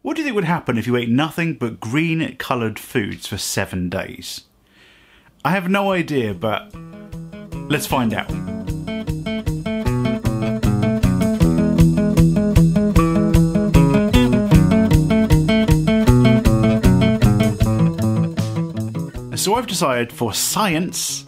What do you think would happen if you ate nothing but green coloured foods for 7 days? I have no idea, but let's find out. So I've decided, for science,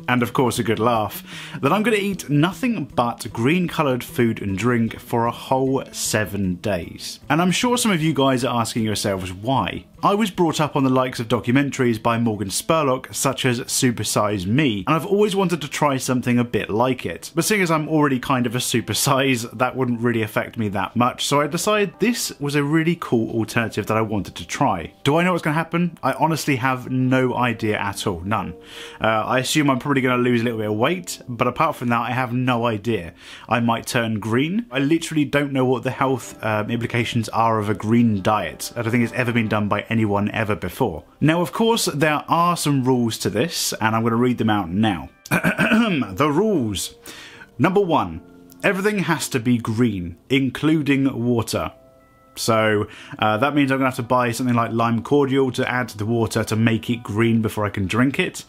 and of course a good laugh, that I'm going to eat nothing but green coloured food and drink for a whole 7 days. And I'm sure some of you guys are asking yourselves why. I was brought up on the likes of documentaries by Morgan Spurlock, such as Super Size Me, and I've always wanted to try something a bit like it. But seeing as I'm already kind of a super size, that wouldn't really affect me that much, so I decided this was a really cool alternative that I wanted to try. Do I know what's going to happen? I honestly have no idea at all, none. I assume I'm probably going to lose a little bit of weight, but apart from that I have no idea. I might turn green. I literally don't know what the health implications are of a green diet. I don't think it's ever been done by anyone ever before. Now, of course, there are some rules to this, and I'm going to read them out now. The rules. Number 1, everything has to be green, including water. So that means I'm going to have to buy something like lime cordial to add to the water to make it green before I can drink it.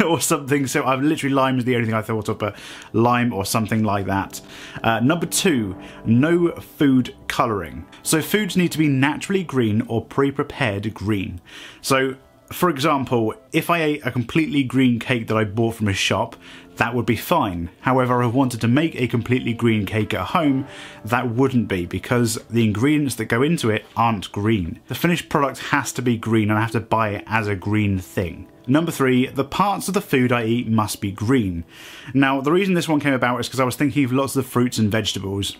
Or something, so I've literally, lime is the only thing I thought of, but lime or something like that. Number 2, no food colouring. So foods need to be naturally green or pre-prepared green. So, for example, if I ate a completely green cake that I bought from a shop, that would be fine. However, if I wanted to make a completely green cake at home, that wouldn't be, because the ingredients that go into it aren't green. The finished product has to be green, and I have to buy it as a green thing. Number 3, the parts of the food I eat must be green. Now, the reason this one came about is because I was thinking of lots of the fruits and vegetables.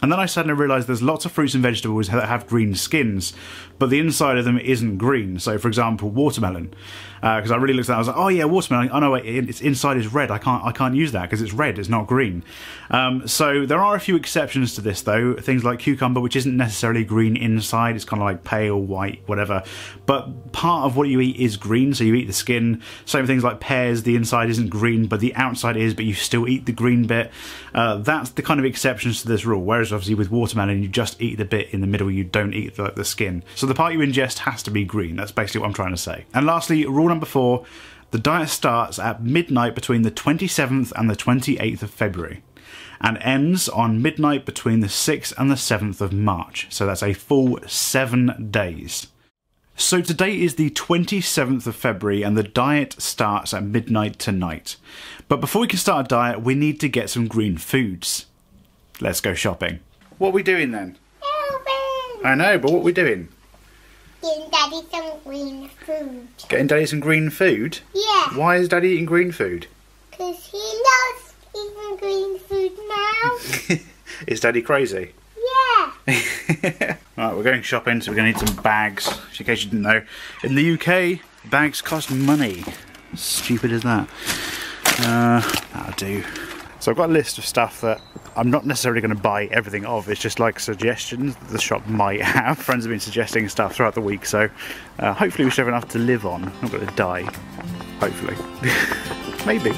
And then I suddenly realised there's lots of fruits and vegetables that have green skins, but the inside of them isn't green. So, for example, watermelon. Because I really looked at that, I was like, oh yeah, watermelon. Oh no, wait, its inside is red. I can't use that because it's red. It's not green. So there are a few exceptions to this though. Things like cucumber, which isn't necessarily green inside. It's kind of like pale white, whatever. But part of what you eat is green, so you eat the skin. Same things like pears. The inside isn't green, but the outside is. But you still eat the green bit. That's the kind of exceptions to this rule. Whereas obviously with watermelon, you just eat the bit in the middle. You don't eat the skin. So the part you ingest has to be green. That's basically what I'm trying to say. And lastly, rule number 4, the diet starts at midnight between the 27th and the 28th of February and ends on midnight between the 6th and the 7th of March. So that's a full 7 days. So today is the 27th of February and the diet starts at midnight tonight. But before we can start a diet, we need to get some green foods. Let's go shopping. What are we doing then? Shopping! I know, but what are we doing? Getting Daddy some green food. Getting Daddy some green food? Yeah. Why is Daddy eating green food? Because he loves eating green food now. Is Daddy crazy? Yeah. Right, we're going shopping, so we're going to need some bags. In case you didn't know, in the UK, bags cost money. Stupid as that. That'll do. So I've got a list of stuff that I'm not necessarily going to buy everything of. It's just like suggestions that the shop might have. Friends have been suggesting stuff throughout the week, so hopefully we should have enough to live on. I'm not going to die. Hopefully. Maybe.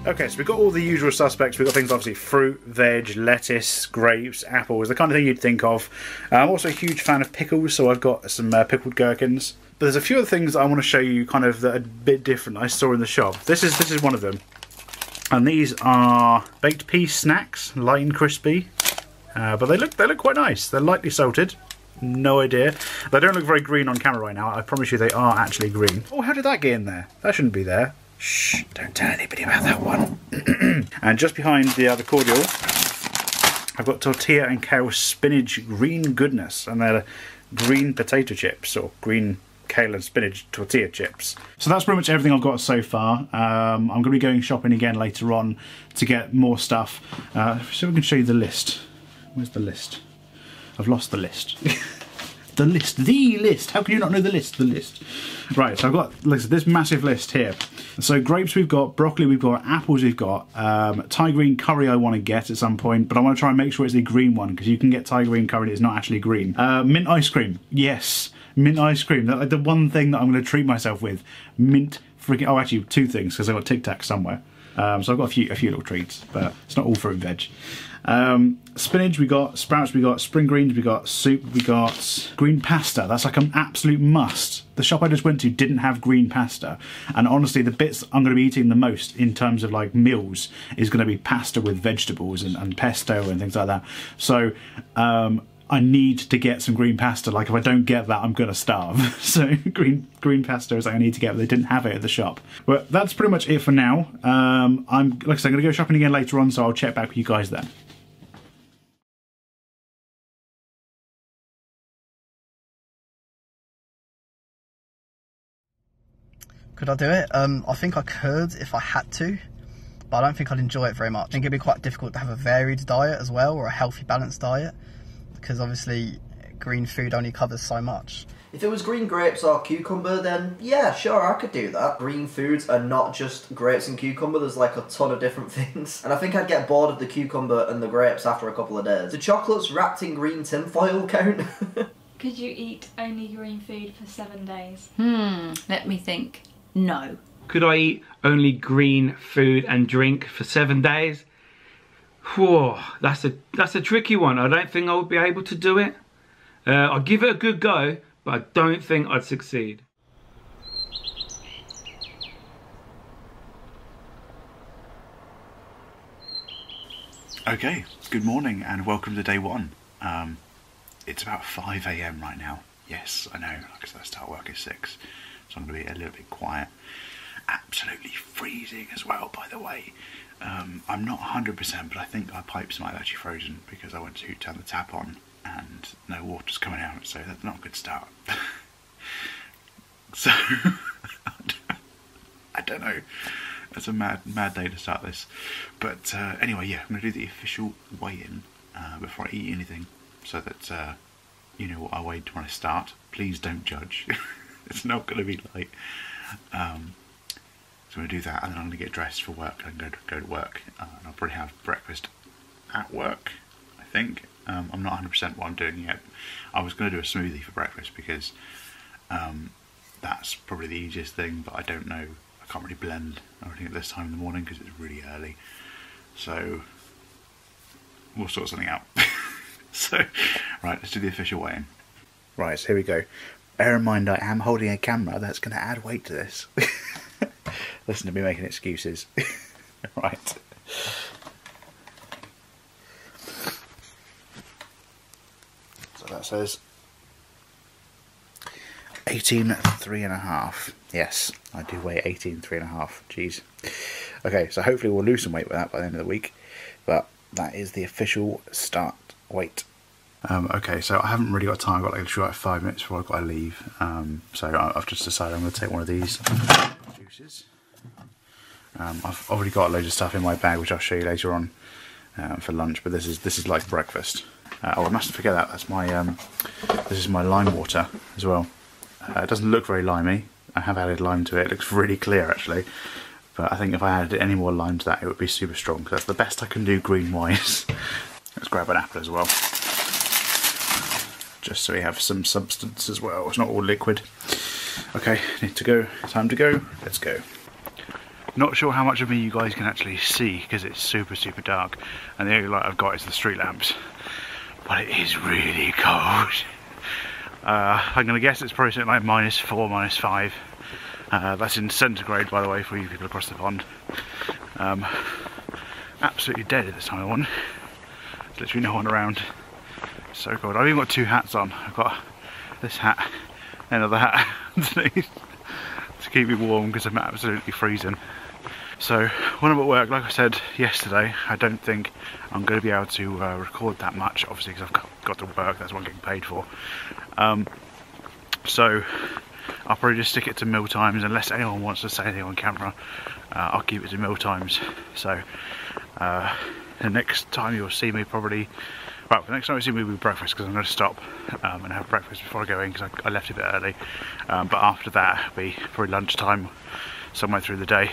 Okay, so we've got all the usual suspects. We've got things obviously fruit, veg, lettuce, grapes, apples, the kind of thing you'd think of. I'm also a huge fan of pickles, so I've got some pickled gherkins. But there's a few other things that I want to show you kind of that are a bit different I saw in the shop. This is one of them. And these are baked pea snacks, light and crispy. But they look quite nice. They're lightly salted. No idea. They don't look very green on camera right now. I promise you they are actually green. Oh, how did that get in there? That shouldn't be there. Shh, don't tell anybody about that one. And just behind the other cordial, I've got tortilla and kale spinach green goodness, and they're green potato chips, or green kale and spinach tortilla chips. So that's pretty much everything I've got so far. I'm going to be going shopping again later on to get more stuff. So we can show you the list. Where's the list? I've lost the list. The list. How can you not know the list? The list. Right, so I've got this massive list here. So grapes we've got, broccoli we've got, apples we've got, Thai green curry I want to get at some point, but I want to try and make sure it's a green one, because you can get Thai green curry that's not actually green. Mint ice cream. Yes, mint ice cream. That's the one thing that I'm going to treat myself with. Mint freaking... Oh, actually, two things, because I've got Tic Tacs somewhere. So I've got a few little treats, but it's not all fruit and veg. Spinach we got, sprouts we got, spring greens we got, soup we got, green pasta. That's like an absolute must. The shop I just went to didn't have green pasta, and honestly the bits I'm going to be eating the most in terms of like meals is going to be pasta with vegetables and pesto and things like that. So I need to get some green pasta. Like if I don't get that, I'm going to starve. So green pasta is like I need to get, but they didn't have it at the shop. But that's pretty much it for now. I'm like I said, I'm going to go shopping again later on, so I'll check back with you guys then. Could I do it? I think I could if I had to, but I don't think I'd enjoy it very much. I think it'd be quite difficult to have a varied diet as well, or a healthy, balanced diet, because obviously green food only covers so much. If it was green grapes or cucumber, then yeah, sure, I could do that. Green foods are not just grapes and cucumber, there's like a ton of different things. And I think I'd get bored of the cucumber and the grapes after a couple of days. Do chocolates wrapped in green tinfoil count? Could you eat only green food for 7 days? Let me think. No. Could I eat only green food and drink for 7 days? Whoa, that's a tricky one. I don't think I would be able to do it. I'll give it a good go, but I don't think I'd succeed. Okay, good morning and welcome to day one. It's about 5 AM right now. Yes, I know, because I start work at 6, so I'm going to be a little bit quiet. Absolutely freezing as well, by the way. I'm not 100%, but I think our pipes might have actually frozen because I went to turn the tap on and no water's coming out, so that's not a good start. So, I don't know. That's a mad day to start this. But anyway, yeah, I'm going to do the official weigh-in before I eat anything, so that you know what I weighed when I start. Please don't judge. It's not going to be like... So I'm going to do that, and then I'm going to get dressed for work and go to work. And I'll probably have breakfast at work, I think. I'm not 100% what I'm doing yet. I was going to do a smoothie for breakfast because that's probably the easiest thing, but I don't know. I can't really blend everything at this time in the morning because it's really early. So we'll sort something out. So, right, let's do the official weigh-in. Right, so here we go. Bear in mind I am holding a camera that's going to add weight to this. Listen to me making excuses. Right. So that says 18.3.5. Yes, I do weigh 18.3.5. Jeez. Okay, so hopefully we'll lose some weight with that by the end of the week. But that is the official start weight. Okay, so I haven't really got time. I've got like literally like 5 minutes before I've got to leave. So I've just decided I'm going to take one of these juices. I've already got loads of stuff in my bag, which I'll show you later on for lunch. But this is like breakfast. Oh, I mustn't forget that. That's my this is my lime water as well. It doesn't look very limey. I have added lime to it. It looks really clear actually. But I think if I added any more lime to that, it would be super strong. Because that's the best I can do green-wise. Let's grab an apple as well, just so we have some substance as well. It's not all liquid. Okay, need to go. Time to go. Let's go. Not sure how much of me you guys can actually see because it's super dark, and the only light I've got is the street lamps. But it is really cold. I'm gonna guess it's probably something like -4, -5. That's in centigrade, by the way, for you people across the pond. Absolutely dead at this time of morning. There's literally no one around. So cold. I've even got 2 hats on. I've got this hat and another hat underneath to keep me warm because I'm absolutely freezing. So when I'm at work, like I said yesterday, I don't think I'm going to be able to record that much, obviously because I've got to work. That's what I'm getting paid for. So I'll probably just stick it to meal times unless anyone wants to say anything on camera. I'll keep it to meal times. So the next time you'll see me probably Well, the next time I see me will be breakfast because I'm going to stop and have breakfast before I go in because I left a bit early. But after that, it'll be probably lunchtime, somewhere through the day.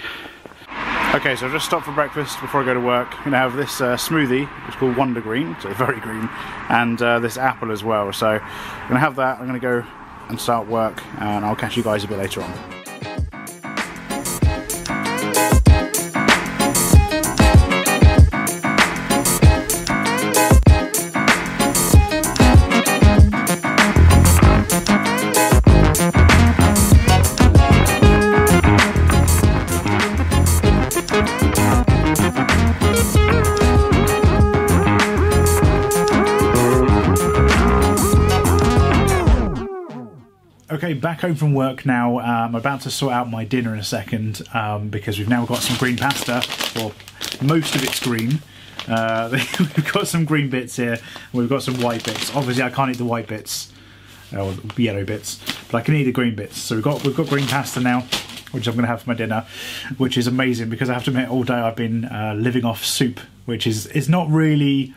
Okay, so I've just stopped for breakfast before I go to work. I'm going to have this smoothie, it's called Wonder Green, so very green, and this apple as well. So I'm going to have that, I'm going to go and start work, and I'll catch you guys a bit later on. Okay, back home from work now. I'm about to sort out my dinner in a second because we've now got some green pasta, or most of it's green. We've got some green bits here, and we've got some white bits. Obviously I can't eat the white bits, or yellow bits, but I can eat the green bits. So we've got green pasta now, which I'm going to have for my dinner, which is amazing because I have to admit all day I've been living off soup, which is not really,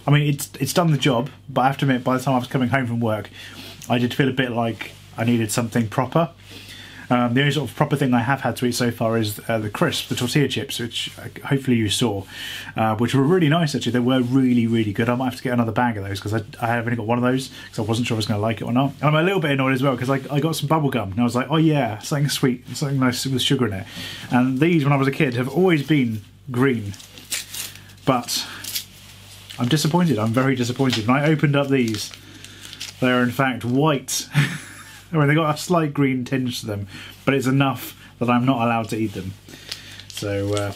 I mean it's done the job, but I have to admit by the time I was coming home from work I did feel a bit like I needed something proper. The only sort of proper thing I have had to eat so far is the crisps, the tortilla chips, which hopefully you saw, which were really nice actually. They were really, really good. I might have to get another bag of those because I have only got one of those because I wasn't sure I was going to like it or not. And I'm a little bit annoyed as well because I got some bubble gum and I was like, oh yeah, something sweet, something nice with sugar in it. And these, when I was a kid, have always been green. But I'm disappointed. I'm very disappointed. When I opened up these, they are in fact white. I mean, they got a slight green tinge to them, but it's enough that I'm not allowed to eat them. So,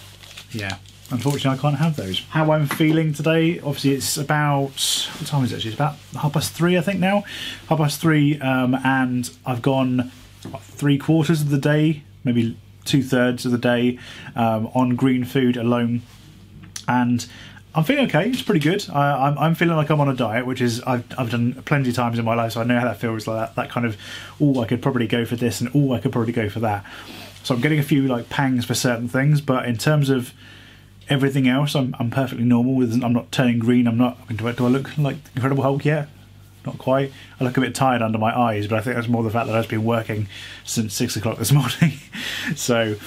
yeah, unfortunately I can't have those. How I'm feeling today, obviously it's about, what time is it actually? It's about 3:30 I think now. 3:30, and I've gone what, 3/4 of the day, maybe 2/3 of the day on green food alone. And I'm feeling okay, it's pretty good. I'm feeling like I'm on a diet, which is, I've done plenty of times in my life, so I know how that feels, like that kind of, oh, I could probably go for this, and oh, I could probably go for that. So I'm getting a few like pangs for certain things, but in terms of everything else, I'm perfectly normal. I'm not turning green, I'm not, do I look like Incredible Hulk yet? Not quite. I look a bit tired under my eyes, but I think that's more the fact that I've been working since 6 o'clock this morning. So,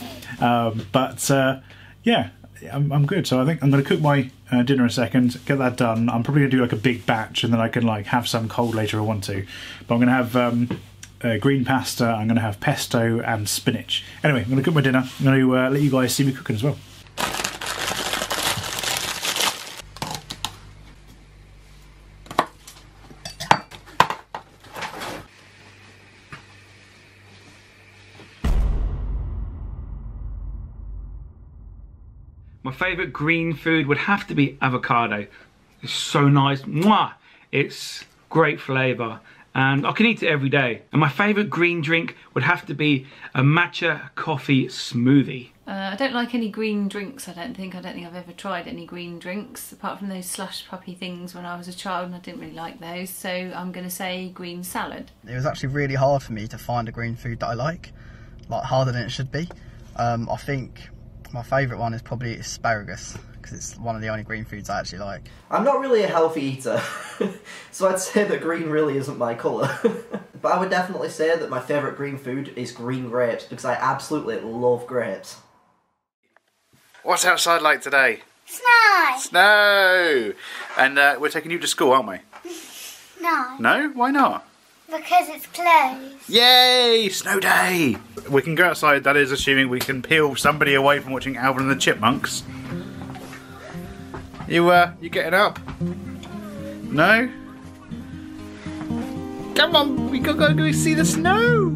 yeah, I'm good. So I think I'm going to cook my dinner in a second, get that done. I'm probably going to do like a big batch and then I can like have some cold later if I want to. But I'm going to have green pasta, I'm going to have pesto and spinach. Anyway, I'm going to cook my dinner. I'm going to let you guys see me cooking as well. My favourite green food would have to be avocado. It's so nice. Mwah! It's great flavour and I can eat it every day. And my favourite green drink would have to be a matcha coffee smoothie. I don't like any green drinks, I don't think. I've ever tried any green drinks, apart from those slush puppy things when I was a child, and I didn't really like those, so I'm going to say green salad. It was actually really hard for me to find a green food that I like harder than it should be. I think my favourite one is probably asparagus, because it's one of the only green foods I actually like. I'm not really a healthy eater, so I'd say that green really isn't my colour. But I would definitely say that my favourite green food is green grapes, because I absolutely love grapes. What's outside like today? Snow! Snow! And we're taking you to school, aren't we? No. No? Why not? Because it's closed. Yay! Snow day! We can go outside, that is assuming we can peel somebody away from watching Alvin and the Chipmunks. You getting up? No? Come on, we gotta go see the snow!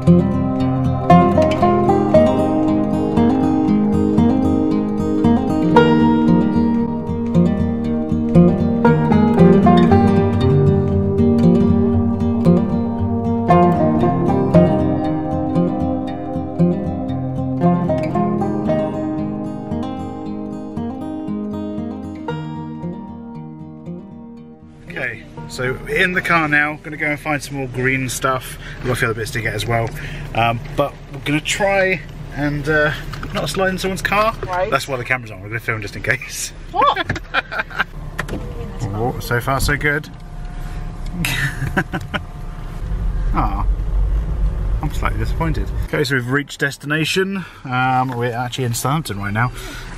Okay, so in the car now, gonna go and find some more green stuff. We've got a few other bits to get as well. But we're gonna try and not slide in someone's car. Right. That's why the camera's on, we're gonna film just in case. What? Oh, so far so good. Ah, I'm slightly disappointed. Okay, so we've reached destination. We're actually in Southampton right now,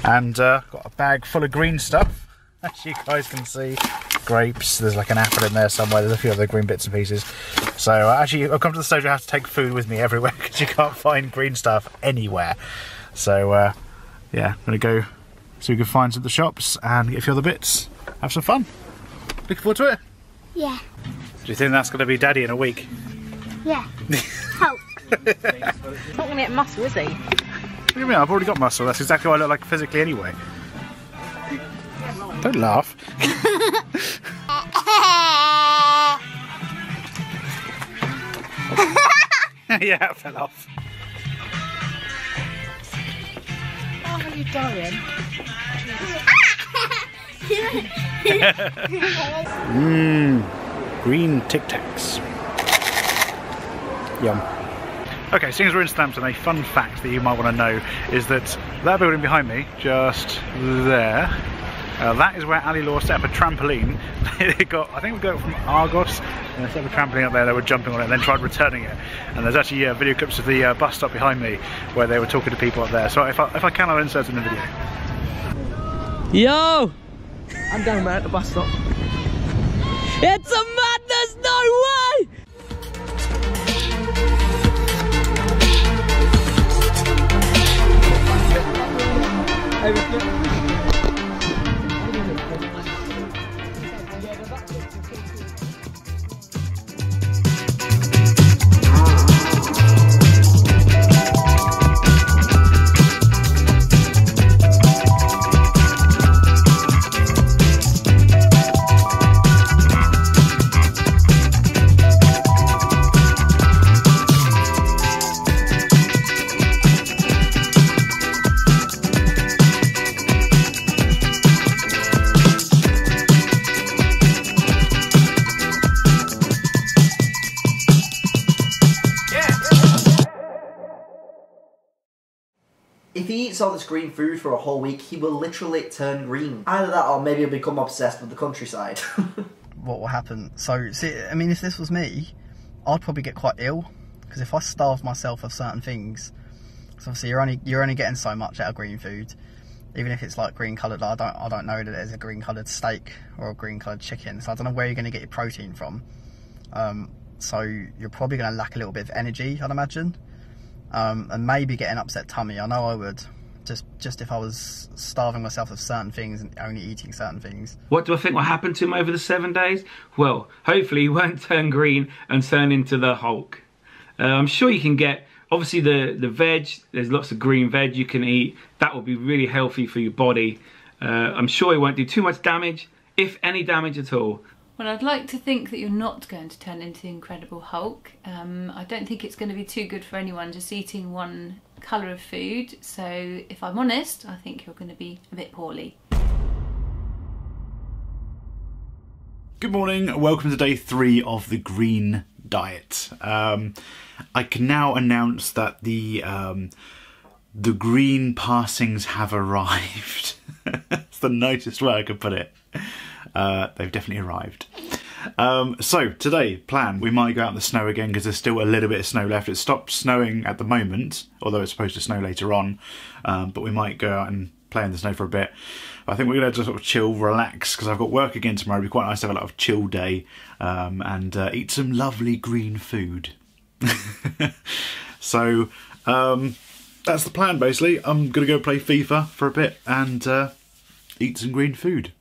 and got a bag full of green stuff. As you guys can see, grapes, there's like an apple in there somewhere, there's a few other green bits and pieces. So actually I've come to the stage where I have to take food with me everywhere because you can't find green stuff anywhere. So yeah, I'm going to go see if we can find some of the shops and get a few other bits, have some fun. Looking forward to it. Yeah. Do you think that's going to be Daddy in a week? Yeah. Hulk. He's not going to get muscle, is he? What do you mean? I've already got muscle, that's exactly what I look like physically anyway. Don't laugh. Yeah, it fell off. Oh, are you dying? Green Tic Tacs. Yum. Okay, seeing as we're in Southampton, a fun fact that you might want to know is that that building behind me, just there, that is where Ali Law set up a trampoline. I think we got it from Argos, and they set up a trampoline up there, they were jumping on it and then tried returning it. And there's actually video clips of the bus stop behind me where they were talking to people up there. So if I can, I'll insert it in the video. Yo! I'm down there at the bus stop. It's a madness, no way! If he eats all this green food for a whole week, he will literally turn green. Either that or maybe he'll become obsessed with the countryside. What will happen? So, see, I mean, if this was me, I'd probably get quite ill. Because if I starve myself of certain things, so obviously you're only getting so much out of green food. Even if it's like green coloured, I don't know that there's a green coloured steak or a green coloured chicken. So I don't know where you're going to get your protein from. So you're probably going to lack a little bit of energy, I'd imagine. And maybe get an upset tummy. I know I would, just if I was starving myself of certain things and only eating certain things. What do I think will happen to him over the 7 days? Well, hopefully he won't turn green and turn into the Hulk. I'm sure you can get, obviously the veg, there's lots of green veg you can eat. That will be really healthy for your body. I'm sure it won't do too much damage, if any damage at all. Well, I'd like to think that you're not going to turn into the Incredible Hulk. I don't think it's going to be too good for anyone just eating one colour of food. So if I'm honest, I think you're going to be a bit poorly. Good morning, welcome to day 3 of the green diet. I can now announce that the green passings have arrived. That's the nicest way I could put it. They've definitely arrived. So today, plan, we might go out in the snow again because there's still a little bit of snow left. It stopped snowing at the moment, although it's supposed to snow later on, but we might go out and play in the snow for a bit. I think we're going to just sort of chill, relax, because I've got work again tomorrow. It'd be quite nice to have a lot of chill day and eat some lovely green food. So that's the plan basically. I'm going to go play FIFA for a bit and eat some green food.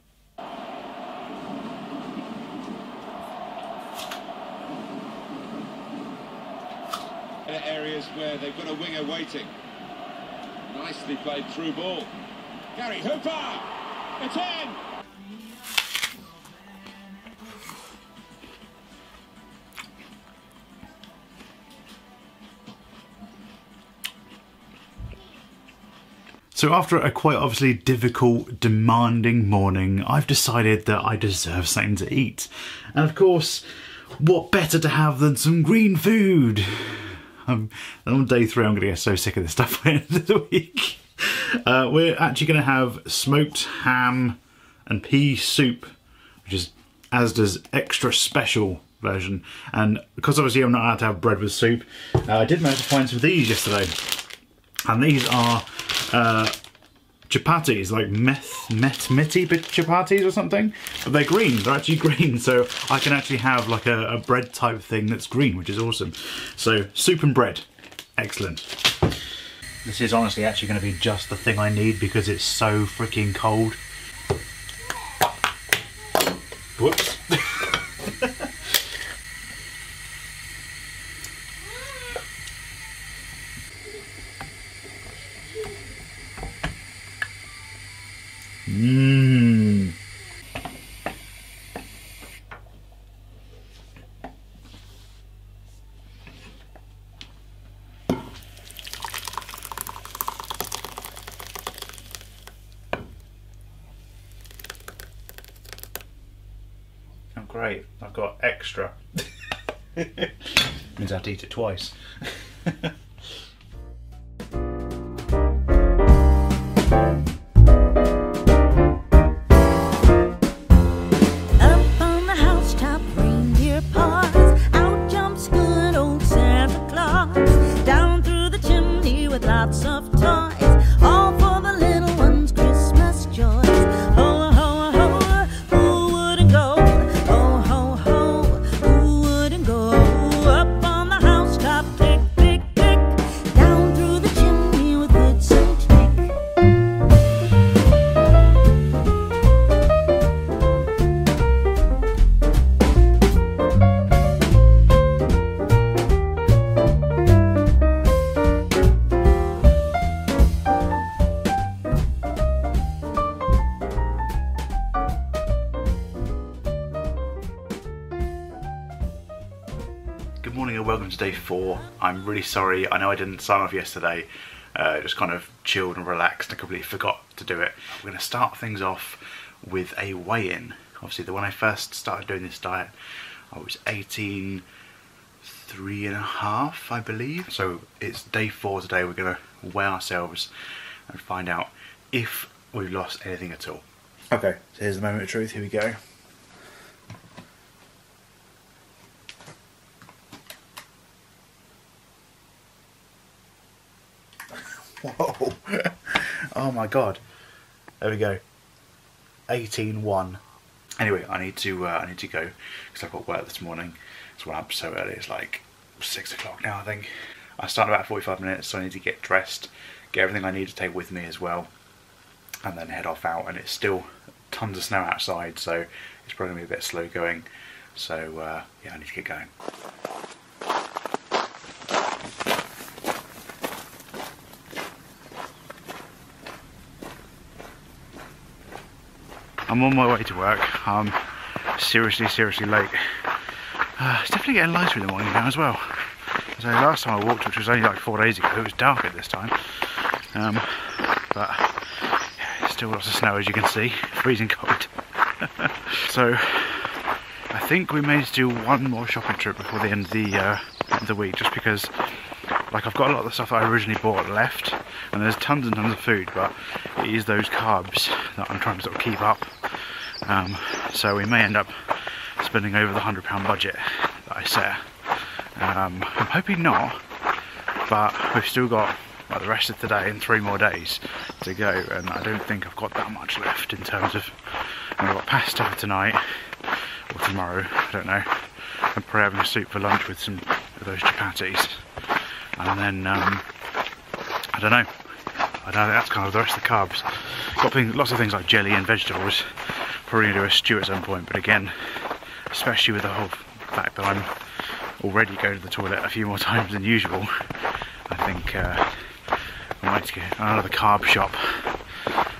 areas where they've got a winger waiting. Nicely played through ball. Gary Hooper! It's in! So after a quite obviously difficult, demanding morning, I've decided that I deserve something to eat. And of course, what better to have than some green food? On day 3 I'm going to get so sick of this stuff by the end of the week. We're actually going to have smoked ham and pea soup, which is Asda's extra special version. And because obviously I'm not allowed to have bread with soup, I did manage to find some of these yesterday. And these are chapatis, like meti chapatis or something, but they're green. They're actually green, so I can actually have like a bread type thing that's green, which is awesome. So soup and bread, excellent. This is honestly actually going to be just the thing I need because it's so freaking cold. Whoops. Mmm. Oh great, I've got extra. Means I have to eat it twice. Lots of toys, all for the little ones' Christmas joys. Ho, ho, ho, who wouldn't go? Ho, ho, ho, who wouldn't go? Up on the housetop, click, click, click, down through the chimney with boots and tick. Good morning and welcome to day 4. I'm really sorry, I know I didn't sign off yesterday, just kind of chilled and relaxed and completely forgot to do it. We're going to start things off with a weigh-in. Obviously when I first started doing this diet I was 18, 3.5 I believe. So it's day 4 today. We're going to weigh ourselves and find out if we've lost anything at all. Okay, so here's the moment of truth, here we go. Whoa! Oh my god! There we go. 18.1. Anyway, I need to go because I've got work this morning. So I'm up so early. It's like 6 o'clock now, I think. I start in about 45 minutes, so I need to get dressed, get everything I need to take with me as well, and then head off out. And it's still tons of snow outside, so it's probably gonna be a bit slow going. So yeah, I need to get going. I'm on my way to work. I'm seriously late. It's definitely getting lighter in the morning now as well. So last time I walked, which was only like 4 days ago, it was dark at this time. But yeah, still lots of snow as you can see, freezing cold. So I think we may do one more shopping trip before the end of the week, just because like I've got a lot of the stuff that I originally bought left, and there's tons and tons of food, but it is those carbs that I'm trying to sort of keep up. So we may end up spending over the £100 budget that I set. I'm hoping not, but we've still got like the rest of today and 3 more days to go, and I don't think I've got that much left in terms of, I've got pasta for tonight or tomorrow, I don't know. I'm probably having a soup for lunch with some of those chapatis, and then I don't know. That's kind of the rest of the carbs. Got lots of things like jelly and vegetables. Probably gonna do a stew at some point, but again, especially with the whole fact that I'm already go to the toilet a few more times than usual. I think we might go to another carb shop,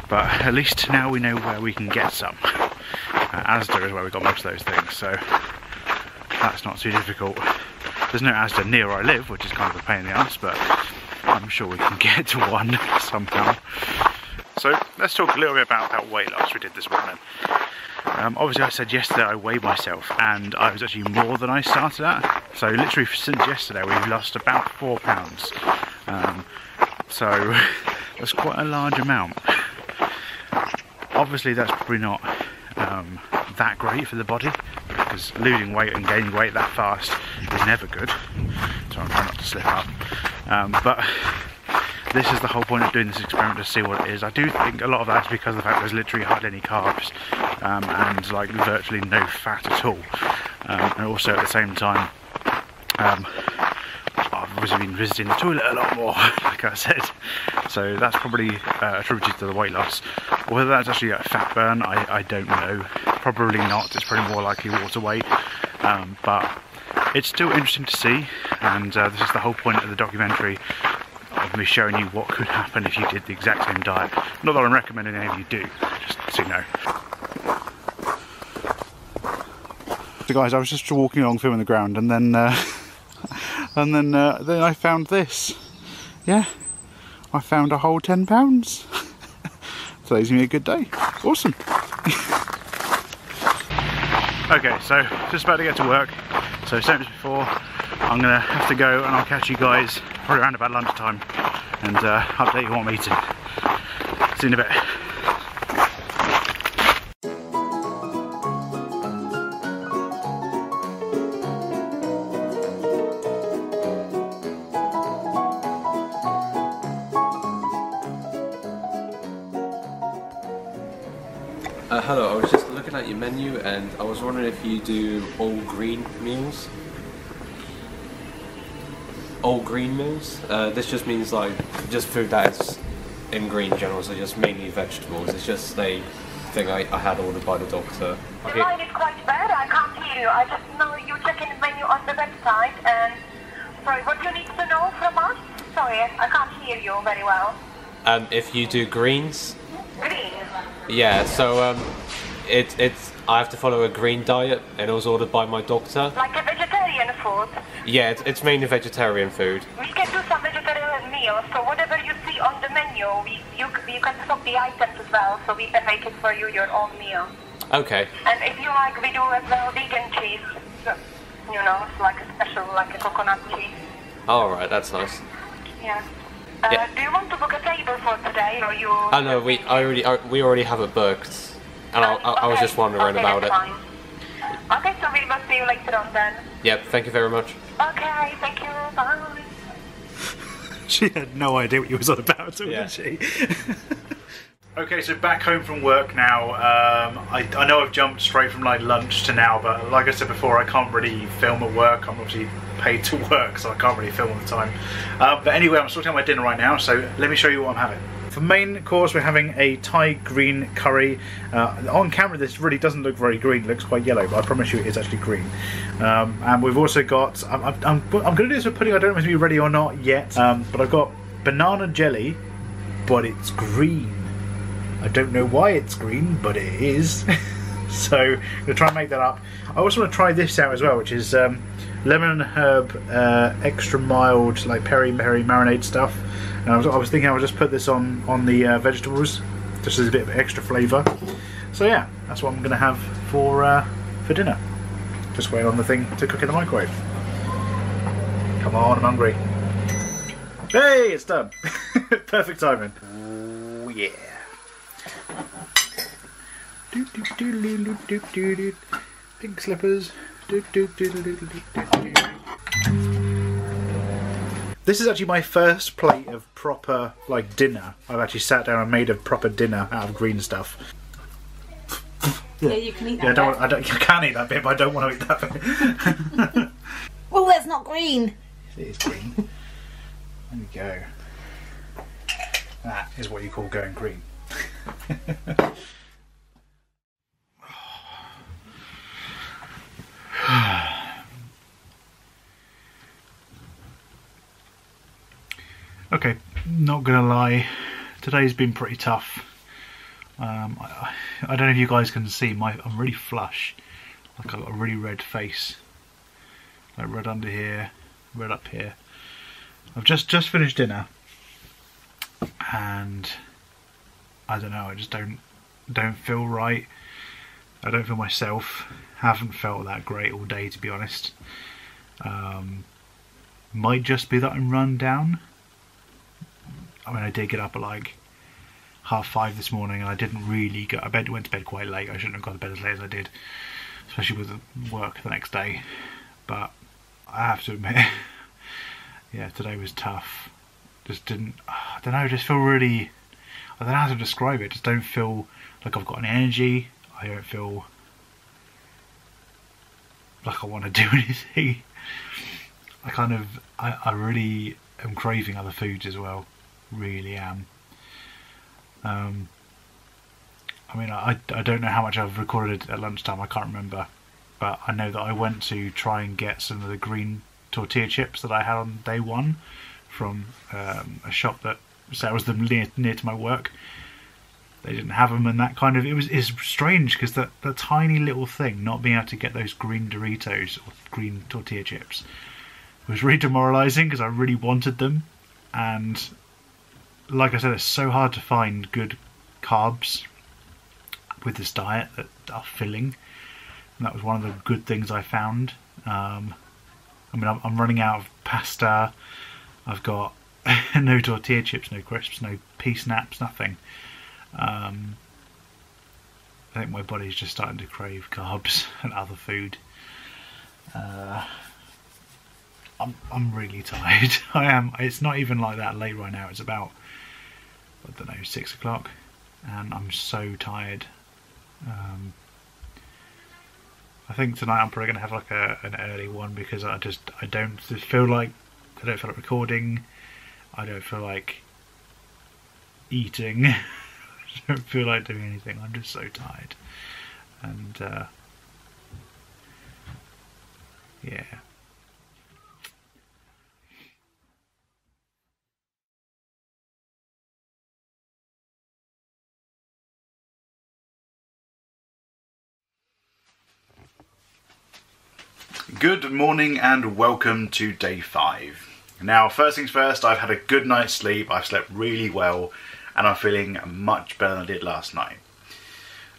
but at least now we know where we can get some. Asda is where we got most of those things, so that's not too difficult. There's no Asda near where I live, which is kind of a pain in the ass, but I'm sure we can get to one somehow. So let's talk a little bit about that weight loss we did this morning. Obviously I said yesterday I weighed myself and I was actually more than I started at. So literally since yesterday we've lost about 4 pounds. So that's quite a large amount. Obviously that's probably not that great for the body, because losing weight and gaining weight that fast is never good. So I'm trying not to slip up. But this is the whole point of doing this experiment, to see what it is. I do think a lot of that's because of the fact there's literally hardly any carbs and like virtually no fat at all. And also at the same time, I've obviously been visiting the toilet a lot more, like I said. So that's probably attributed to the weight loss. Whether that's actually a fat burn, I don't know. Probably not. It's probably more likely water weight. But it's still interesting to see, and this is the whole point of the documentary, of me showing you what could happen if you did the exact same diet. Not that I'm recommending any of you do, just so you know. So guys, I was just walking along filming the ground, and then then I found this. Yeah, I found a whole 10 pounds. Today's gonna be a good day. Awesome. Okay, so just about to get to work. So same as before, I'm gonna have to go, and I'll catch you guys probably around about lunchtime and update you what I'm eating. See you in a bit. Hello, I was just looking at your menu and I was wondering if you do all green meals. All green meals? This just means like just food that is in green general, so just mainly vegetables. It's just a thing I had ordered by the doctor. The line is quite bad, I can't hear you. I just know you checking the menu on the website and... Sorry, what do you need to know from us? Sorry, I can't hear you very well. If you do greens? Green? Yeah, so it's I have to follow a green diet, and it was ordered by my doctor. Like a vegetarian food? Yeah, it's mainly vegetarian food. We can do some vegetarian meals, so whatever you see on the menu, you can swap the items as well, so we can make it for you your own meal. Okay. And if you like, we do as well vegan cheese. You know, it's like a special, like a coconut cheese. Alright, that's nice. Yeah. Yeah. Do you want to book a table for today, or you... Oh no, we already have it booked, and I was just wondering about it. Fine. Okay, so we will see you later on then. Yep, thank you very much. Okay, thank you, bye. She had no idea what you was on about, didn't she? Okay, so back home from work now. I know I've jumped straight from like lunch to now, but like I said before, I can't really film at work. I'm obviously paid to work, so I can't really film all the time. But anyway, I'm sorting out my dinner right now, so let me show you what I'm having. For main course, we're having a Thai green curry. On camera, this really doesn't look very green. It looks quite yellow, but I promise you, it's actually green. And we've also got. I'm going to do this with pudding. I don't know if it's ready or not yet. But I've got banana jelly, but it's green. I don't know why it's green, but it is. So I'm going to try and make that up. I also want to try this out as well, which is lemon and herb extra mild, like peri marinade stuff. And I was thinking I would just put this on the vegetables, just as a bit of extra flavour. So yeah, that's what I'm going to have for dinner. Just waiting on the thing to cook in the microwave. Come on, I'm hungry. Hey, it's done. Perfect timing. Oh yeah. Pink slippers. This is actually my first plate of proper like dinner. I've actually sat down and made a proper dinner out of green stuff. Yeah, you can eat that. Yeah, I can eat that bit, but I don't want to eat that bit. Well, that's not green. It is green. There we go. That is what you call going green. Okay, not gonna lie, today's been pretty tough. I don't know if you guys can see, I'm really flush. Like I've got a really red face. Like red under here, red up here. I've just finished dinner, and I don't know, I just don't feel right. I don't feel myself. Haven't felt that great all day, to be honest. Might just be that I'm run down. I mean, I did get up at like 5:30 this morning, and I didn't really go. I went to bed quite late. I shouldn't have gone to bed as late as I did, especially with the work the next day. But I have to admit, yeah, today was tough. Just didn't. I don't know. Just feel really. I don't know how to describe it. Just don't feel like I've got any energy. I don't feel like I want to do anything. I really am craving other foods as well. Really am. I mean, I don't know how much I've recorded at lunchtime, I can't remember, but I know that I went to try and get some of the green tortilla chips that I had on day one from a shop that sells them near to my work. They didn't have them, and that kind of, it's strange because that tiny little thing, not being able to get those green Doritos or green tortilla chips, was really demoralising because I really wanted them. And like I said, it's so hard to find good carbs with this diet that are filling, and that was one of the good things I found. I mean, I'm running out of pasta. I've got no tortilla chips, no crisps, no pea snaps, nothing. I think my body's just starting to crave carbs and other food. I'm really tired. I am. It's not even like that late right now. It's about, I don't know, 6 o'clock, and I'm so tired. I think tonight I'm probably going to have like an early one because I don't feel like recording. I don't feel like eating. I don't feel like doing anything. I'm just so tired, and yeah. Good morning and welcome to day 5. Now, first things first, I've had a good night's sleep. I've slept really well, and I'm feeling much better than I did last night.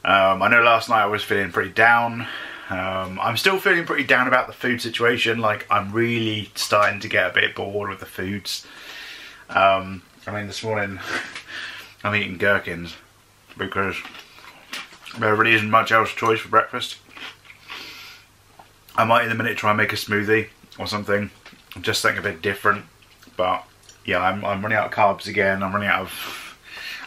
I know last night I was feeling pretty down. I'm still feeling pretty down about the food situation. Like, I'm really starting to get a bit bored with the foods. I mean, this morning I'm eating gherkins because there really isn't much else choice for breakfast. I might in a minute try and make a smoothie or something, just something a bit different. But yeah, I'm running out of carbs again. I'm running out of,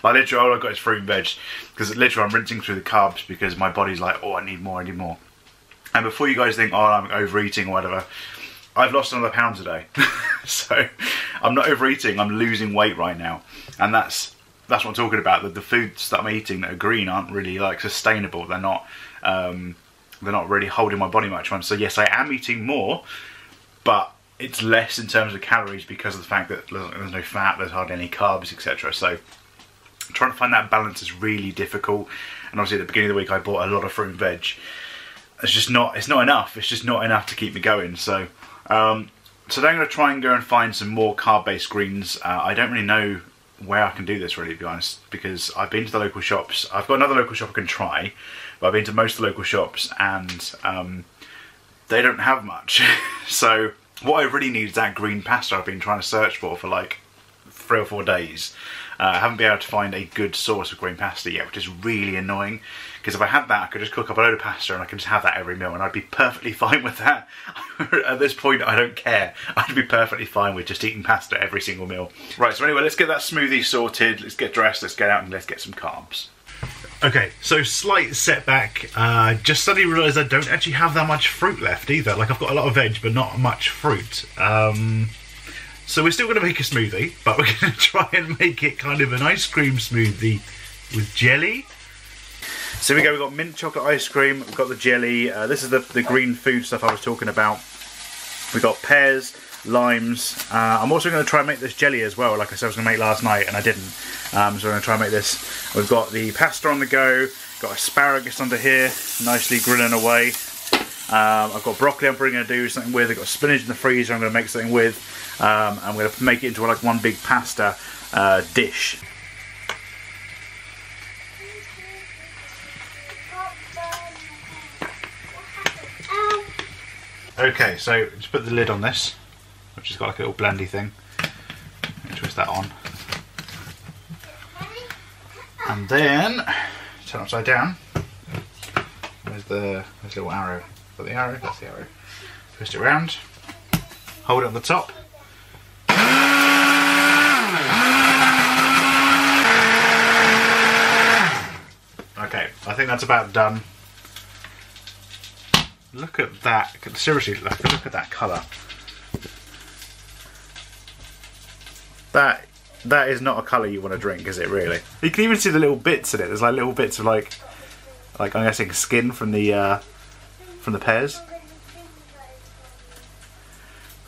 like, literally all I've got is fruit and veg, because literally I'm rinsing through the carbs because my body's like, oh, I need more. And before you guys think, oh, I'm overeating or whatever, I've lost another pound today. So I'm not overeating, I'm losing weight right now, and that's what I'm talking about. The foods that I'm eating that are green aren't really like sustainable. They're not really holding my body much. So yes, I am eating more, but it's less in terms of calories because of the fact that there's no fat, there's hardly any carbs, etc. So trying to find that balance is really difficult. And obviously at the beginning of the week I bought a lot of fruit and veg. It's not enough. It's just not enough to keep me going. So today I'm going to try and go and find some more carb-based greens. I don't really know where I can do this, really, to be honest, because I've been to the local shops. I've got another local shop I can try, but I've been to most of the local shops, and they don't have much. So what I really need is that green pasta I've been trying to search for like 3 or 4 days. I haven't been able to find a good source of green pasta yet, which is really annoying, because if I had that I could just cook up a load of pasta and I could just have that every meal and I'd be perfectly fine with that. At this point I don't care. I'd be perfectly fine with just eating pasta every single meal. Right, so anyway, let's get that smoothie sorted, let's get dressed, let's get out and let's get some carbs. Okay, so slight setback. Just suddenly realised I don't actually have that much fruit left either. Like, I've got a lot of veg but not much fruit. So we're still going to make a smoothie, but we're going to try and make it kind of an ice cream smoothie with jelly. So here we go, we've got mint chocolate ice cream, we've got the jelly, this is the green food stuff I was talking about. We've got pears, limes. I'm also going to try and make this jelly as well, like I said I was going to make last night and I didn't. So I'm going to try and make this. We've got the pasta on the go, got asparagus under here, nicely grilling away. I've got broccoli I'm probably going to do something with. I've got spinach in the freezer I'm going to make something with. I'm going to make it into like one big pasta dish. Okay, so just put the lid on this, which has got like a little blendy thing. Twist that on. And then turn it upside down. Where's the little arrow? Got the arrow? That's the arrow. Twist it around. Hold it on the top. Okay, I think that's about done. Look at that. Seriously, look at that colour. That is not a colour you want to drink, is it really? You can even see the little bits in it. There's like little bits of like I'm guessing skin from the pears.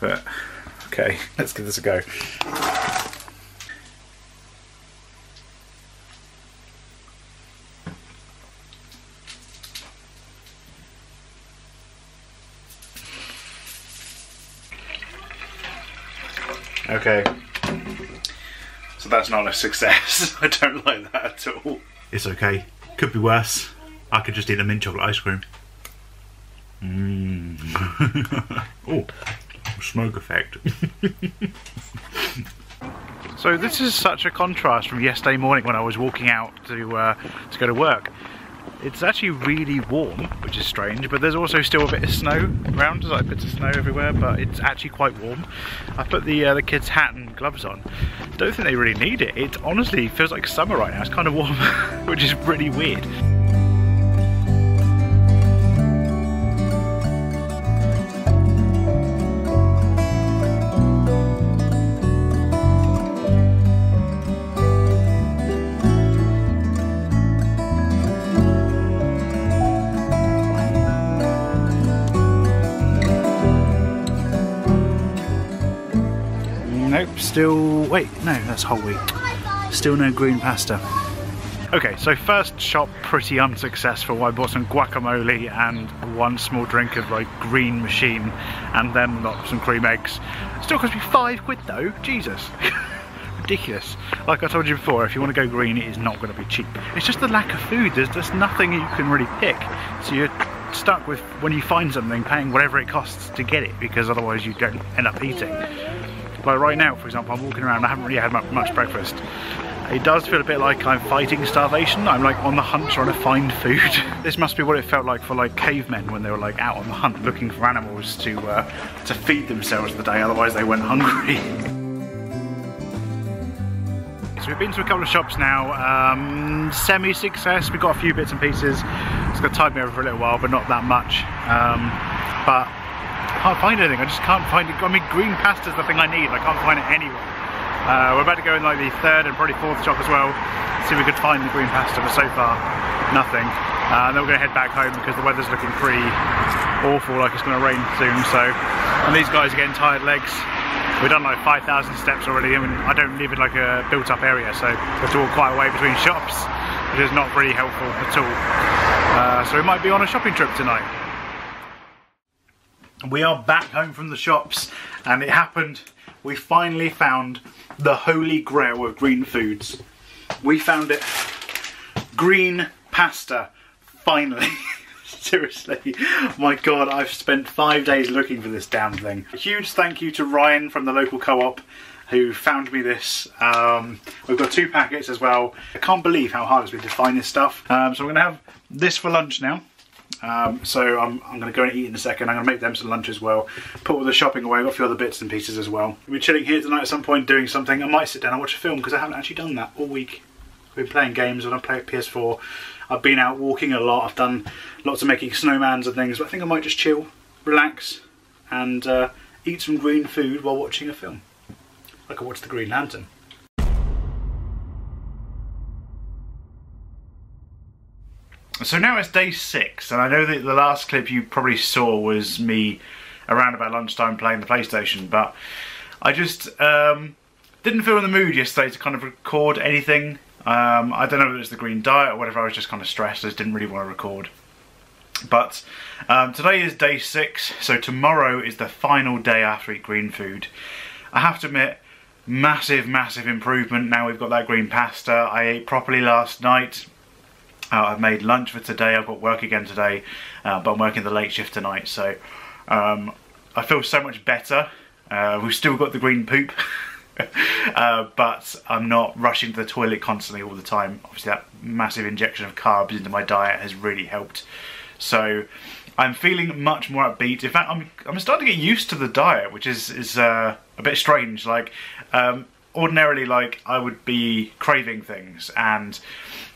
But okay, let's give this a go. Okay, so that's not a success. I don't like that at all. It's okay, could be worse. I could just eat a mint chocolate ice cream. Oh, smoke effect. So this is such a contrast from yesterday morning when I was walking out to go to work. It's actually really warm, which is strange, but there's also still a bit of snow around. There's like bits of snow everywhere, but it's actually quite warm. I put the kids' hat and gloves on. Don't think they really need it. It honestly feels like summer right now. It's kind of warm, which is really weird. Nope, still... wait, no, that's whole wheat. Still no green pasta. Okay, so first shop pretty unsuccessful. I bought some guacamole and one small drink of like green machine and then some cream eggs. Still cost me £5 though, Jesus. Ridiculous. Like I told you before, if you want to go green, it is not going to be cheap. It's just the lack of food. There's just nothing you can really pick. So you're stuck with, when you find something, paying whatever it costs to get it, because otherwise you don't end up eating. Like right now, for example, I'm walking around, I haven't really had much breakfast. It does feel a bit like I'm fighting starvation. I'm like on the hunt trying to find food. This must be what it felt like for like cavemen when they were like out on the hunt looking for animals to feed themselves for the day, otherwise they went hungry. So we've been to a couple of shops now, semi-success. We've got a few bits and pieces. It's going to tide me over for a little while, but not that much. But I can't find anything. I just can't find it. I mean, green pasta's the thing I need. I can't find it anywhere. We're about to go in like the third and probably fourth shop as well, see if we could find the green pasta, but so far, nothing. And then we're going to head back home because the weather's looking pretty awful, like it's going to rain soon. So, and these guys are getting tired legs. We've done like 5,000 steps already. I mean, I don't live in like a built-up area, so we have to walk quite a way between shops, which is not really helpful at all. So we might be on a shopping trip tonight. We are back home from the shops, and it happened. We finally found the holy grail of green foods. We found it. Green pasta. Finally. Seriously. My God, I've spent 5 days looking for this damn thing. A huge thank you to Ryan from the local co-op who found me this. We've got 2 packets as well. I can't believe how hard it's been to find this stuff. So I'm going to have this for lunch now. So I'm going to go and eat in a second. I'm going to make them some lunch as well. Put all the shopping away. I've got a few other bits and pieces as well. We'll be chilling here tonight at some point doing something. I might sit down and watch a film because I haven't actually done that all week. I've been playing games and I play PS4. I've been out walking a lot. I've done lots of making snowmans and things. But I think I might just chill, relax and eat some green food while watching a film. Like I watched The Green Lantern. So now it's day 6, and I know that the last clip you probably saw was me around about lunchtime playing the PlayStation, but I just didn't feel in the mood yesterday to kind of record anything. I don't know whether it's the green diet or whatever, I was just kind of stressed, I just didn't really want to record. But today is day 6, so tomorrow is the final day after I eat green food. I have to admit, massive improvement now we've got that green pasta. I ate properly last night. I've made lunch for today. I've got work again today, but I'm working the late shift tonight, so I feel so much better. We've still got the green poop, but I'm not rushing to the toilet constantly all the time. Obviously that massive injection of carbs into my diet has really helped. So I'm feeling much more upbeat. In fact, I'm starting to get used to the diet, which is a bit strange. Like ordinarily, like I would be craving things, and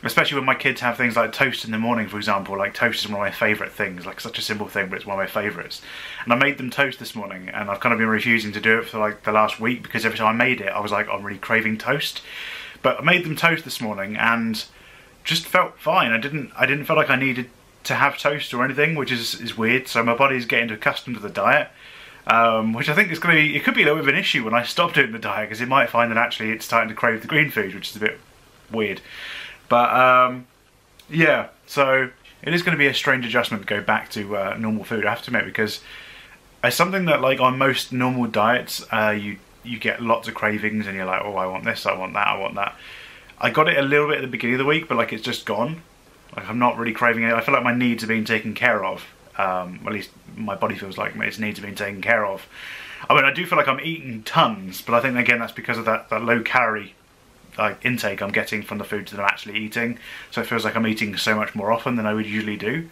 especially when my kids have things like toast in the morning, for example. Like toast is one of my favourite things. Like such a simple thing, but it's one of my favourites. And I made them toast this morning, and I've kind of been refusing to do it for like the last week because every time I made it, I was like, I'm really craving toast. But I made them toast this morning and just felt fine. I didn't feel like I needed to have toast or anything, which is weird. So my body's getting accustomed to the diet, which I think is going to be, it could be a little bit of an issue when I stop doing the diet, because it might find that actually it's starting to crave the green food, which is a bit weird. But yeah, so it is going to be a strange adjustment to go back to normal food, I have to admit, because it's something that, like, on most normal diets, you get lots of cravings and you're like, oh, I want this, I want that, I want that. I got it a little bit at the beginning of the week, but like it's just gone. Like I'm not really craving it. I feel like my needs are being taken care of. At least my body feels like its needs are being taken care of. I mean, I do feel like I'm eating tons, but I think again that's because of that low calorie intake I'm getting from the foods that I'm actually eating. So it feels like I'm eating so much more often than I would usually do,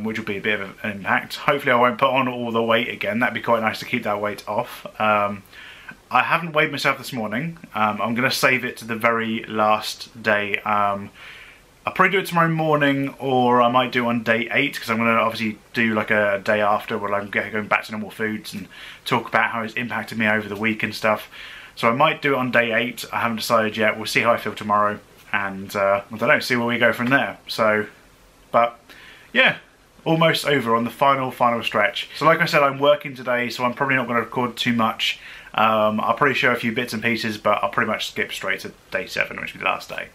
which will be a bit of an impact. Hopefully I won't put on all the weight again. That'd be quite nice to keep that weight off. I haven't weighed myself this morning. I'm going to save it to the very last day. I'll probably do it tomorrow morning, or I might do it on day 8, because I'm going to obviously do like a day after where I'm going back to normal foods and talk about how it's impacted me over the week and stuff. So I might do it on day 8. I haven't decided yet. We'll see how I feel tomorrow, and I don't know, see where we go from there. So, but yeah, almost over on the final stretch. So like I said, I'm working today, so I'm probably not going to record too much. I'll probably show a few bits and pieces, but I'll pretty much skip straight to day 7, which will be the last day.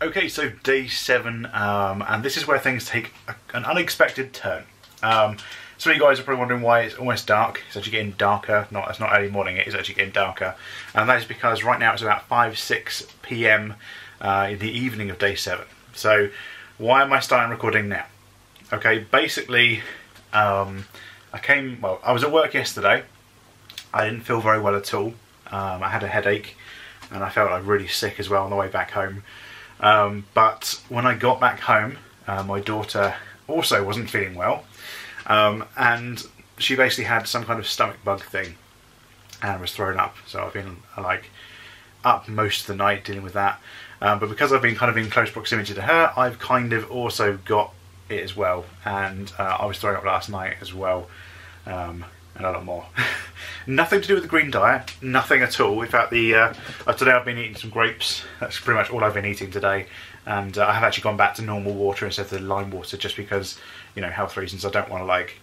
Okay, so day 7, and this is where things take an unexpected turn. Some of you guys are probably wondering why it's almost dark. It's actually getting darker. It's not early morning, it is actually getting darker. And that is because right now it's about 5-6 PM in the evening of day 7. So why am I starting recording now? Okay, basically, I was at work yesterday. I didn't feel very well at all. I had a headache, and I felt like really sick as well on the way back home. But when I got back home, my daughter also wasn't feeling well, and she basically had some kind of stomach bug thing and was thrown up. So I've been like up most of the night dealing with that, but because I've been kind of in close proximity to her, I've kind of also got it as well, and I was throwing up last night as well, and a lot more. Nothing to do with the green diet, nothing at all. In fact, today I've been eating some grapes. That's pretty much all I've been eating today, and I have actually gone back to normal water instead of the lime water, just because, you know, health reasons. I don't want to like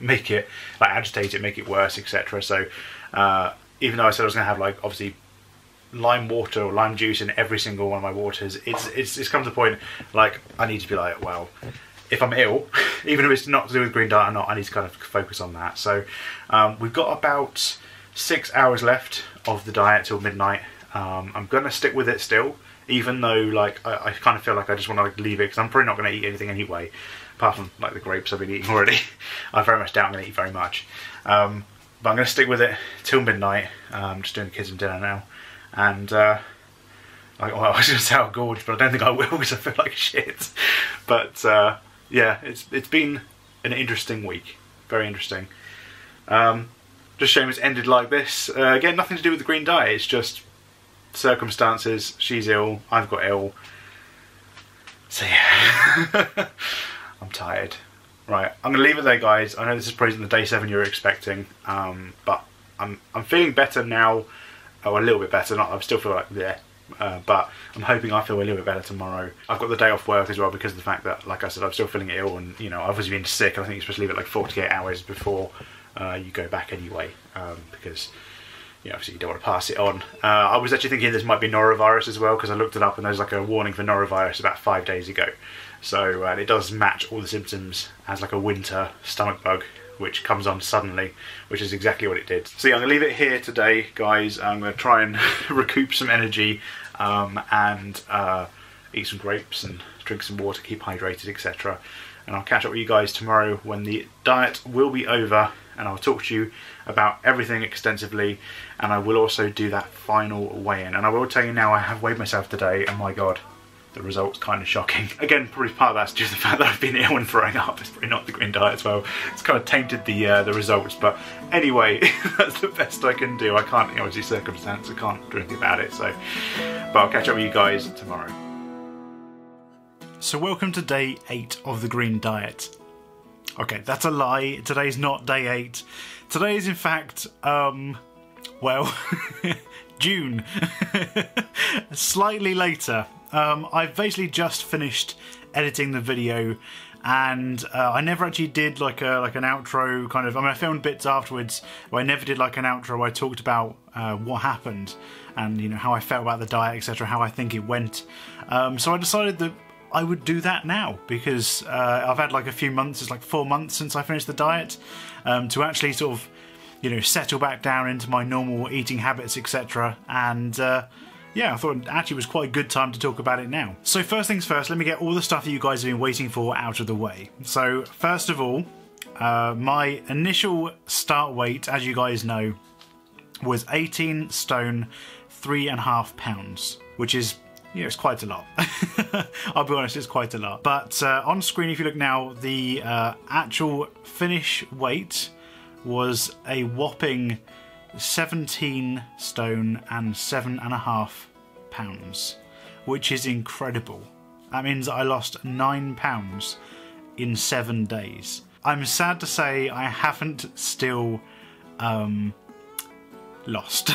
make it like agitate it, make it worse, etc. So even though I said I was going to have like obviously lime water or lime juice in every single one of my waters, it's come to the point like I need to be like, well, if I'm ill, even if it's not to do with green diet or not, I need to kind of focus on that. So we've got about 6 hours left of the diet till midnight. I'm going to stick with it still, even though like I kind of feel like I just want to like leave it, because I'm probably not going to eat anything anyway, apart from like the grapes I've been eating already. I very much doubt I'm going to eat very much. But I'm going to stick with it till midnight. I'm just doing the kids some dinner now. And I was going to say I'll gorge, but I don't think I will, because I feel like shit. But yeah, it's been an interesting week, very interesting. Just shame it's ended like this. Again, nothing to do with the green diet. It's just circumstances. She's ill, I've got ill. So yeah, I'm tired. Right, I'm gonna leave it there, guys. I know this is probably the day 7 you're expecting, but I'm feeling better now. Oh, a little bit better. Not, I still feel like but I'm hoping I feel a little bit better tomorrow. I've got the day off work as well because of the fact that, like I said, I'm still feeling ill, and you know, I've obviously been sick. I think you're supposed to leave it like 48 hours before you go back anyway, because obviously you don't want to pass it on. I was actually thinking this might be norovirus as well, because I looked it up and there's like a warning for norovirus about 5 days ago. So it does match all the symptoms as like a winter stomach bug, which comes on suddenly, which is exactly what it did. So yeah, I'm gonna leave it here today, guys. I'm gonna try and recoup some energy and eat some grapes and drink some water, keep hydrated, etc. And I'll catch up with you guys tomorrow when the diet will be over, and I'll talk to you about everything extensively, and I will also do that final weigh-in. And I will tell you now, I have weighed myself today, and my god, the result's kind of shocking. Again, probably part of that's due to the fact that I've been ill and throwing up. It's probably not the green diet as well. It's kind of tainted the results, but anyway, that's the best I can do. I can't, obviously circumstance, I can't do anything about it, so. But I'll catch up with you guys tomorrow. So welcome to day 8 of the green diet. Okay, that's a lie. Today's not day 8. Today is in fact, well, June. Slightly later. I've basically just finished editing the video, and I never actually did like an outro kind of. I mean, I filmed bits afterwards, but I never did like an outro where I talked about what happened and how I felt about the diet, etc., how I think it went. So I decided that I would do that now, because I've had like a few months. It's like 4 months since I finished the diet, to actually sort of settle back down into my normal eating habits, etc. And yeah, I thought it actually was quite a good time to talk about it now. So first things first, let me get all the stuff that you guys have been waiting for out of the way. So first of all, my initial start weight, as you guys know, was 18 stone 3.5 pounds, which is, it's quite a lot. I'll be honest, it's quite a lot. But on screen, if you look now, the actual finish weight was a whopping 17 stone and 7.5 pounds, which is incredible. That means I lost 9 pounds in 7 days. I'm sad to say I haven't still lost.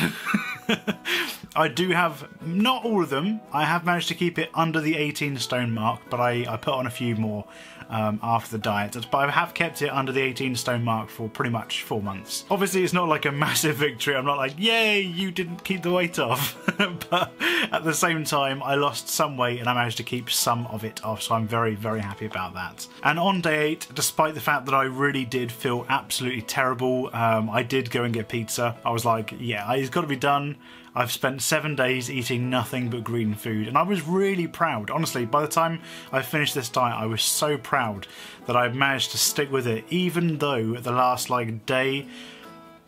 I do have, not all of them, I have managed to keep it under the 18 stone mark, but I put on a few more after the diet, but I have kept it under the 18 stone mark for pretty much 4 months. Obviously it's not like a massive victory, I'm not like, yay, you didn't keep the weight off, but at the same time I lost some weight and I managed to keep some of it off, so I'm very, very happy about that. And on day 8, despite the fact that I really did feel absolutely terrible, I did go and get pizza. I was like, yeah, it's got to be done. I've spent 7 days eating nothing but green food, and I was really proud. Honestly, by the time I finished this diet, I was so proud that I managed to stick with it, even though the last like day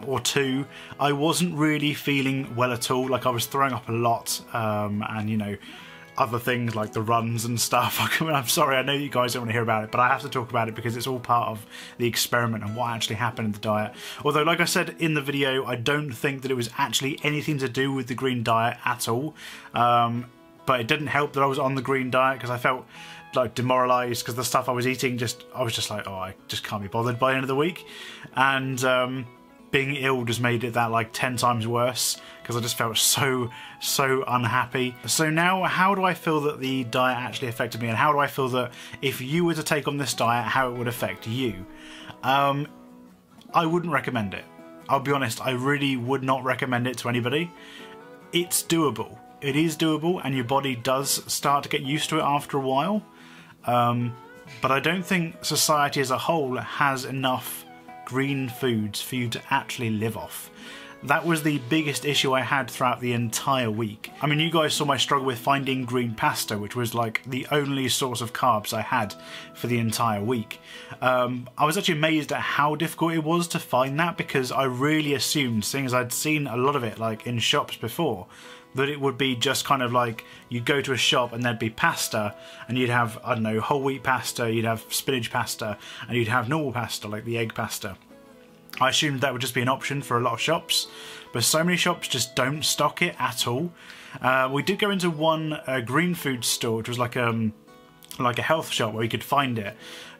or two I wasn't really feeling well at all. Like I was throwing up a lot, and other things like the runs and stuff. I mean, I'm sorry, I know you guys don't want to hear about it, but I have to talk about it because it's all part of the experiment and what actually happened in the diet. Although, like I said in the video, I don't think that it was actually anything to do with the green diet at all. But it didn't help that I was on the green diet, because I felt like demoralised because the stuff I was eating, I was just like, oh, I just can't be bothered by the end of the week. And being ill just made it that like 10 times worse, because I just felt so unhappy. So now, how do I feel that the diet actually affected me, and how do I feel that if you were to take on this diet, how it would affect you? I wouldn't recommend it. I'll be honest, I really would not recommend it to anybody. It's doable. It is doable, and your body does start to get used to it after a while. But I don't think society as a whole has enough green foods for you to actually live off. That was the biggest issue I had throughout the entire week. I mean, you guys saw my struggle with finding green pasta, which was like the only source of carbs I had for the entire week. I was actually amazed at how difficult it was to find that, because I really assumed, seeing as I'd seen a lot of it like in shops before, that it would be just kind of like you'd go to a shop and there'd be pasta, and you'd have, I don't know, whole wheat pasta, you'd have spinach pasta, and you'd have normal pasta like the egg pasta. I assumed that would just be an option for a lot of shops, but so many shops just don't stock it at all. We did go into one green food store, which was like like a health shop where you could find it.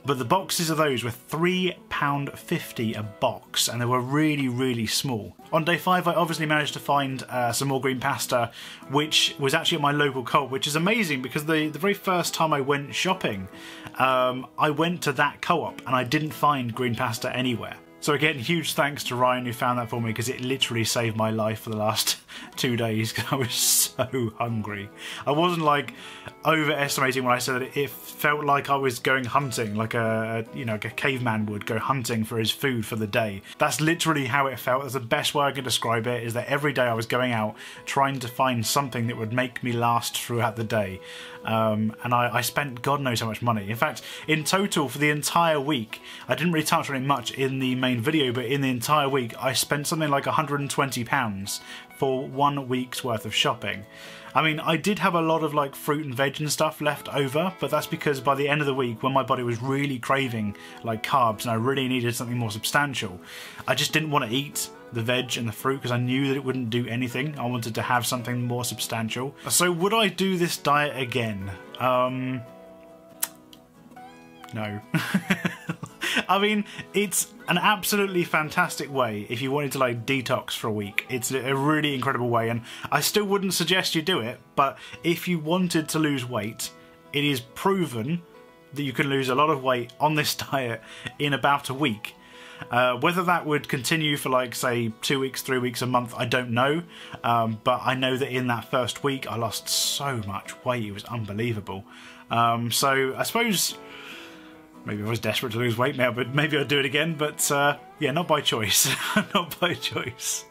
But the boxes of those were £3.50 a box, and they were really, really small. On day 5, I obviously managed to find some more green pasta, which was actually at my local co-op, which is amazing because the very first time I went shopping, I went to that co-op and I didn't find green pasta anywhere. So again, huge thanks to Ryan who found that for me, because it literally saved my life for the last 2 days because I was so hungry. I wasn't like overestimating when I said that it felt like I was going hunting, like a caveman would go hunting for his food for the day. That's literally how it felt. That's the best way I can describe it, is that every day I was going out trying to find something that would make me last throughout the day. And I spent God knows how much money. In fact, in total for the entire week, I didn't really touch on it much in the main video, but in the entire week I spent something like £120 for 1 week's worth of shopping. I mean, I did have a lot of like fruit and veg and stuff left over, but that's because by the end of the week, when my body was really craving like carbs and I really needed something more substantial, I just didn't want to eat the veg and the fruit because I knew that it wouldn't do anything. I wanted to have something more substantial. So would I do this diet again? No. I mean, it's an absolutely fantastic way if you wanted to like detox for a week. It's a really incredible way, and I still wouldn't suggest you do it, but if you wanted to lose weight, it is proven that you can lose a lot of weight on this diet in about a week. Whether that would continue for like say 2 weeks, 3 weeks, a month, I don't know, but I know that in that first week I lost so much weight, it was unbelievable. So I suppose maybe I was desperate to lose weight now, but maybe I'd do it again, but yeah, not by choice. Not by choice.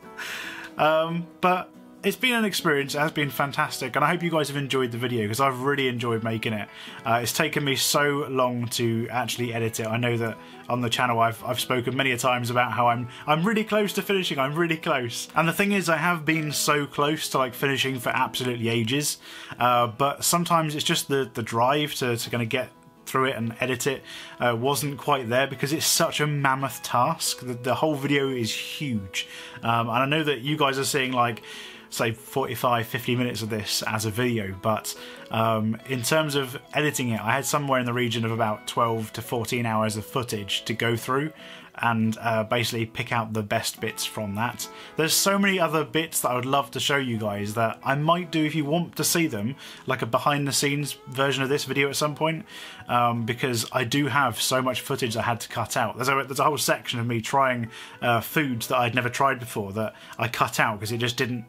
But it's been an experience, it has been fantastic, and I hope you guys have enjoyed the video because I've really enjoyed making it. It's taken me so long to actually edit it. I know that on the channel I've spoken many a times about how I'm really close to finishing, I'm really close. And the thing is, I have been so close to like finishing for absolutely ages, but sometimes it's just the drive to kind of get through it and edit it wasn't quite there because it's such a mammoth task. The whole video is huge, and I know that you guys are seeing like say 45-50 minutes of this as a video, but in terms of editing it, I had somewhere in the region of about 12 to 14 hours of footage to go through and basically pick out the best bits from that. There's so many other bits that I would love to show you guys that I might do if you want to see them, like a behind the scenes version of this video at some point, because I do have so much footage I had to cut out. There's a whole section of me trying foods that I'd never tried before that I cut out because it just didn't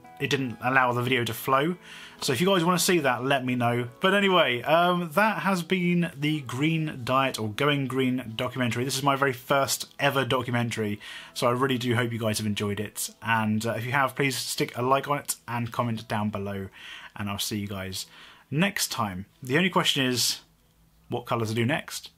allow the video to flow. So if you guys want to see that, let me know. But anyway, that has been the Green Diet or Going Green documentary. This is my very first ever documentary, so I really do hope you guys have enjoyed it. And if you have, please stick a like on it and comment down below, and I'll see you guys next time. The only question is, what colour to do next?